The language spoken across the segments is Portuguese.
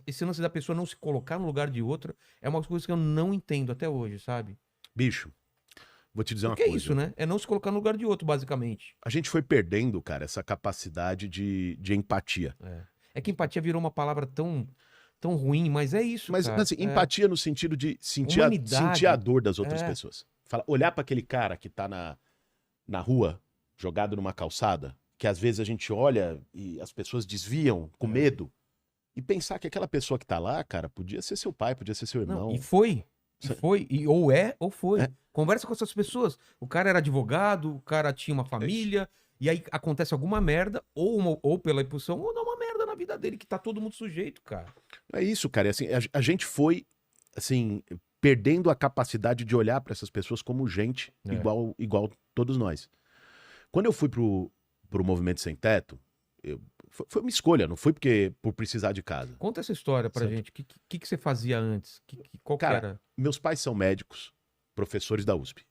esse lance da pessoa não se colocar no lugar de outra é uma coisa que eu não entendo até hoje, sabe? Bicho, vou te dizer uma Porque é coisa. isso, né? É não se colocar no lugar de outro, basicamente. A gente foi perdendo, cara, essa capacidade de empatia. É que empatia virou uma palavra tão ruim, mas é isso, Mas cara. assim, empatia no sentido de sentir Humanidade. a dor das outras É. pessoas. Olhar para aquele cara que tá na rua, jogado numa calçada, que às vezes a gente olha e as pessoas desviam com medo, e pensar que aquela pessoa que tá lá, cara, podia ser seu pai, podia ser seu irmão. Não, e foi. Ou é, ou foi. É. Conversa com essas pessoas. O cara era advogado, o cara tinha uma família, e aí acontece alguma merda, ou pela impulsão, ou dá uma merda na vida dele, que tá todo mundo sujeito, cara. É isso, cara. E, assim, a gente foi, assim, perdendo a capacidade de olhar para essas pessoas como gente, É. igual todos nós. Quando eu fui pro Movimento Sem Teto, foi uma escolha, não foi por precisar de casa. Conta essa história pra Certo. gente. O que você fazia antes? Qual que Cara, era? meus pais são médicos, professores da USP.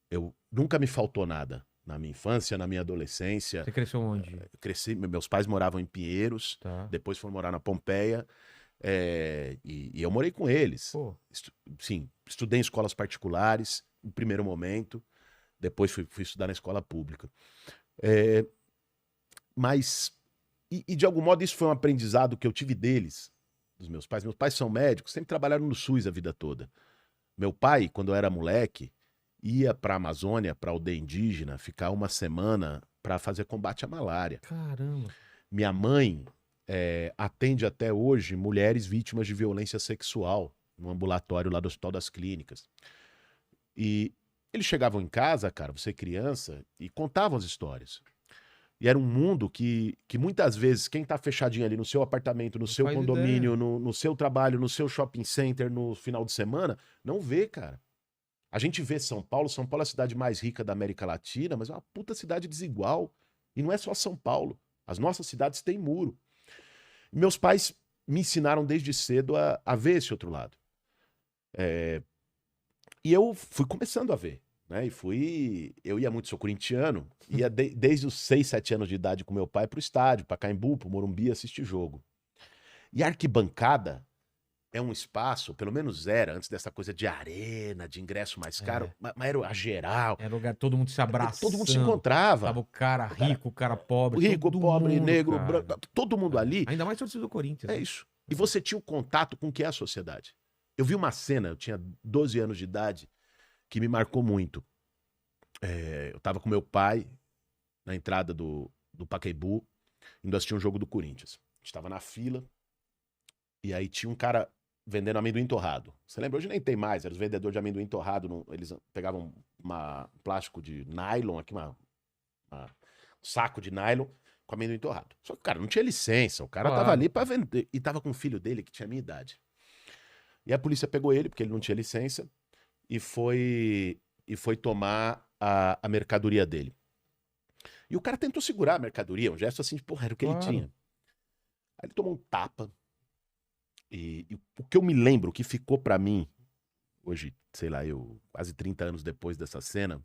Eu nunca me faltou nada na minha infância, na minha adolescência. Você cresceu onde? Eu cresci, meus pais moravam em Pinheiros, Tá. depois foram morar na Pompeia, e eu morei com eles. Pô, Sim, estudei em escolas particulares, no primeiro momento, depois fui estudar na escola pública. Mas, de algum modo, isso foi um aprendizado que eu tive deles, dos meus pais. Meus pais são médicos, sempre trabalharam no SUS a vida toda. Meu pai, quando eu era moleque, ia para a Amazônia, para a aldeia indígena, ficar uma semana para fazer combate à malária. caramba. Minha mãe atende até hoje mulheres vítimas de violência sexual no ambulatório lá do Hospital das Clínicas. E eles chegavam em casa, cara, você criança, e contavam as histórias. E era um mundo que muitas vezes quem tá fechadinho ali no seu apartamento, no Não seu faz condomínio, no seu trabalho, no seu shopping center, no final de semana, não vê, cara. A gente vê São Paulo é a cidade mais rica da América Latina, mas é uma puta cidade desigual. E não é só São Paulo. As nossas cidades têm muro. Meus pais me ensinaram desde cedo a ver esse outro lado. E eu fui começando a ver, né? Eu ia muito, sou corintiano, ia desde os 6, 7 anos de idade com meu pai pro estádio, pra Caimbu, pro Morumbi, assistir jogo. E a arquibancada é um espaço, pelo menos era, antes dessa coisa de arena, de ingresso mais caro, mas era a geral. Era lugar todo mundo se abraçando. Todo mundo se encontrava. Tava o cara rico, o cara pobre. Rico, todo pobre, mundo, negro, cara. branco, todo mundo ali. Ainda mais torcida do Corinthians. É né? isso. E você tinha o contato com o que é a sociedade. Eu vi uma cena, eu tinha 12 anos de idade, que me marcou muito. Eu tava com meu pai na entrada do Pacaembu, indo assistir um jogo do Corinthians. A gente tava na fila, e aí tinha um cara vendendo amendoim torrado. Você lembra? Hoje nem tem mais, eram os vendedores de amendoim torrado. Eles pegavam um plástico de nylon, aqui um saco de nylon, com amendoim torrado. Só que o cara não tinha licença, o cara tava ali pra vender. E tava com um filho dele que tinha a minha idade. E a polícia pegou ele, porque ele não tinha licença, e foi tomar a mercadoria dele. E o cara tentou segurar a mercadoria, um gesto assim, de porra, era o que ele tinha. Aí ele tomou um tapa. E o que eu me lembro, o que ficou pra mim, hoje, sei lá, eu quase 30 anos depois dessa cena,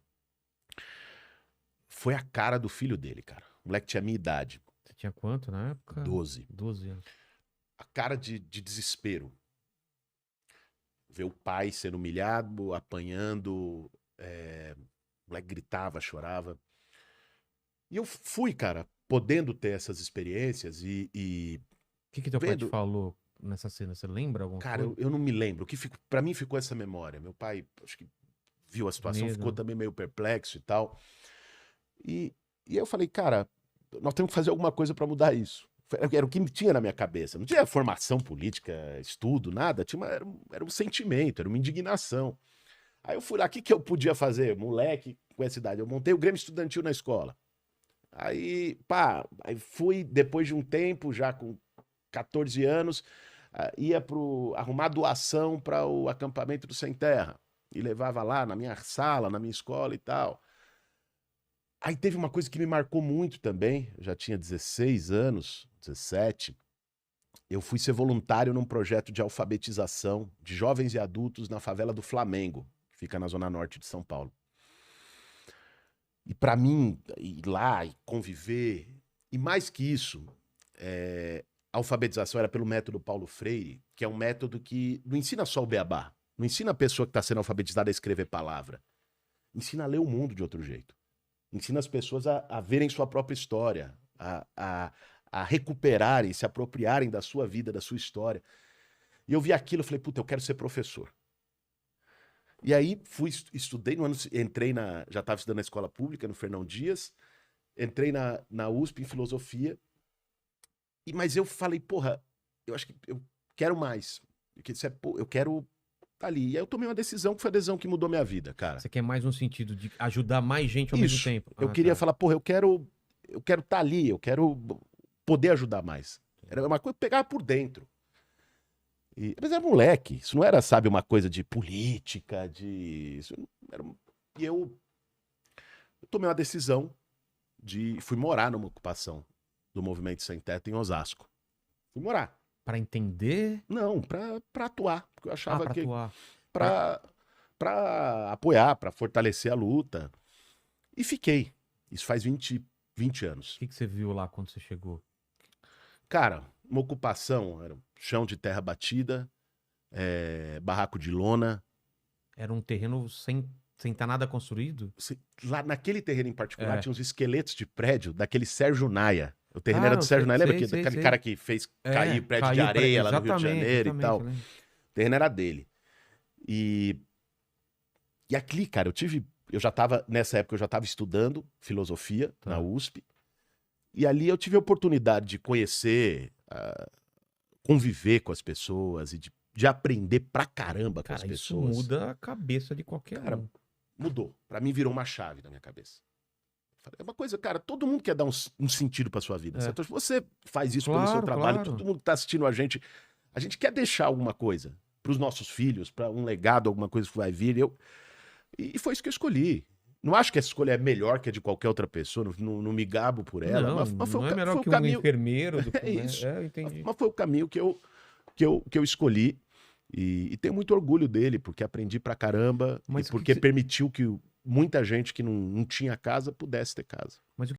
foi a cara do filho dele, cara. O moleque tinha a minha idade. Você tinha quanto na época? 12. 12 anos. A cara de desespero. Ver o pai sendo humilhado, apanhando, o moleque gritava, chorava. E eu fui, cara, podendo ter essas experiências e O que teu pai te falou nessa cena? Você lembra alguma cara, coisa? eu não me lembro. Pra mim ficou essa memória. Meu pai, acho que viu a situação, Medo. ficou também meio perplexo e tal. E eu falei, cara, nós temos que fazer alguma coisa pra mudar isso. Era o que tinha na minha cabeça. Não tinha formação política, estudo, nada. Era um sentimento, era uma indignação. Aí eu fui lá, o que eu podia fazer? Moleque, com essa idade. Eu montei o Grêmio Estudantil na escola. Aí fui, depois de um tempo, já com 14 anos, ia arrumar doação para o acampamento do Sem Terra. E levava lá na minha sala, na minha escola e tal. Aí teve uma coisa que me marcou muito também. Eu já tinha 16 anos, 17. Eu fui ser voluntário num projeto de alfabetização de jovens e adultos na favela do Flamengo, que fica na zona norte de São Paulo. E para mim, ir lá e conviver, e mais que isso, a alfabetização era pelo método Paulo Freire, que é um método que não ensina só o beabá, não ensina a pessoa que está sendo alfabetizada a escrever palavra, ensina a ler o mundo de outro jeito. Ensina as pessoas a verem sua própria história, a recuperarem, se apropriarem da sua vida, da sua história. E eu vi aquilo, eu falei, puta, eu quero ser professor. E aí estudei no ano, já estava estudando na escola pública, no Fernão Dias, entrei na USP em filosofia, mas eu falei, porra, eu acho que eu quero mais. Eu quero estar ali. E aí eu tomei uma decisão que foi a decisão que mudou minha vida, cara. Você quer mais um sentido de ajudar mais gente ao mesmo tempo? Eu queria falar, porra, eu quero estar ali, eu quero poder ajudar mais. Era uma coisa que eu pegava por dentro. Mas era moleque, isso não era, sabe, uma coisa de política, E eu tomei uma decisão fui morar numa ocupação do Movimento Sem Teto em Osasco. Fui morar. Pra entender? Não, pra atuar. Porque eu achava pra que... atuar. Pra apoiar, pra fortalecer a luta. E fiquei. Isso faz 20 anos. O que você viu lá quando você chegou? Cara, uma ocupação, era chão de terra batida, barraco de lona. Era um terreno sem estar nada construído? Lá naquele terreno em particular tinha uns esqueletos de prédio daquele Sérgio Naia. O terreno era do Sérgio Naia, lembra aquele cara que fez cair prédio de areia lá no Rio de Janeiro e tal? O terreno era dele. E aqui, cara, nessa época eu já tava estudando filosofia na USP. E ali eu tive a oportunidade de conhecer, conviver com as pessoas e de aprender pra caramba com as pessoas. Isso muda a cabeça de qualquer um. Mudou. Pra mim virou uma chave na minha cabeça. É uma coisa, cara, todo mundo quer dar um sentido pra sua vida. Certo? Você faz isso pelo seu trabalho, todo mundo que tá assistindo a gente quer deixar alguma coisa pros nossos filhos, pra um legado, alguma coisa que vai vir. E foi isso que eu escolhi. Não acho que essa escolha é melhor que a de qualquer outra pessoa, não me gabo por ela. Não, mas não é melhor que um enfermeiro. É isso. Eu entendi. Mas foi o caminho que eu escolhi. E tenho muito orgulho dele, porque aprendi pra caramba. Mas e porque permitiu que muita gente que não tinha casa pudesse ter casa. Mas